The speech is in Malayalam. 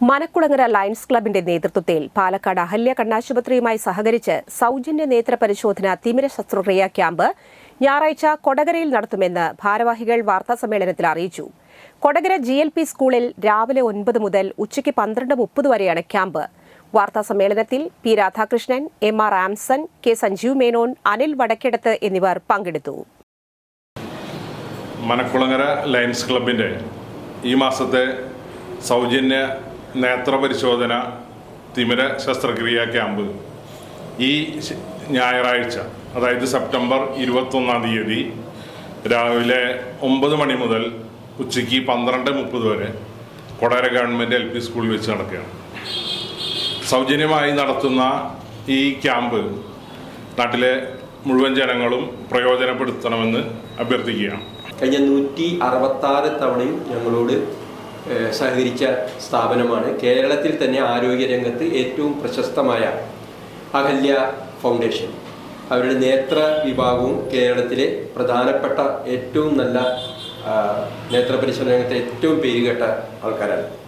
മനക്കുളങ്ങര ലയൺസ് ക്ലബിന്റെ നേതൃത്വത്തിൽ പാലക്കാട് അഹല്യ കണ്ണാശുപത്രിയുമായി സഹകരിച്ച് സൗജന്യ നേത്ര പരിശോധന തിമിര ശസ്ത്രക്രിയാ ക്യാമ്പ് ഞായറാഴ്ച കൊടകരയിൽ നടത്തുമെന്ന് ഭാരവാഹികൾ വാർത്താസമ്മേളനത്തിൽ അറിയിച്ചു. കൊടകര GLP സ്കൂളിൽ രാവിലെ 9 മുതൽ ഉച്ചയ്ക്ക് 12:30 വരെയാണ് ക്യാമ്പ്. വാർത്താസമ്മേളനത്തിൽ P. Radhakrishnan, MR ആംസൺ, K. Sanjeev Menon, Anil വടക്കെടത്ത് എന്നിവർ പങ്കെടുത്തു. മനക്കുളങ്ങര ലയൺസ് ക്ലബിന്റെ ഈ മാസത്തെ സൗജന്യ നേത്രപരിശോധന തിമിര ശസ്ത്രക്രിയാ ക്യാമ്പ് ഈ ഞായറാഴ്ച, അതായത് സെപ്റ്റംബർ 21-ാം തീയതി രാവിലെ 9 മണി മുതൽ ഉച്ചയ്ക്ക് 12:30 വരെ കൊടകര ഗവൺമെൻറ് LP സ്കൂളിൽ വെച്ച് നടക്കുകയാണ്. സൗജന്യമായി നടത്തുന്ന ഈ ക്യാമ്പ് നാട്ടിലെ മുഴുവൻ ജനങ്ങളും പ്രയോജനപ്പെടുത്തണമെന്ന് അഭ്യർത്ഥിക്കുകയാണ്. കഴിഞ്ഞ 166 തവണയും ഞങ്ങളോട് സഹകരിച്ച സ്ഥാപനമാണ്. കേരളത്തിൽ തന്നെ ആരോഗ്യരംഗത്ത് ഏറ്റവും പ്രശസ്തമായ അഹല്യ ഫൗണ്ടേഷൻ. അവരുടെ നേത്ര വിഭാഗവും കേരളത്തിലെ പ്രധാനപ്പെട്ട ഏറ്റവും നല്ല നേത്രപരിശോധന രംഗത്തെ ഏറ്റവും പേരുകേട്ട ആൾക്കാരാണ്.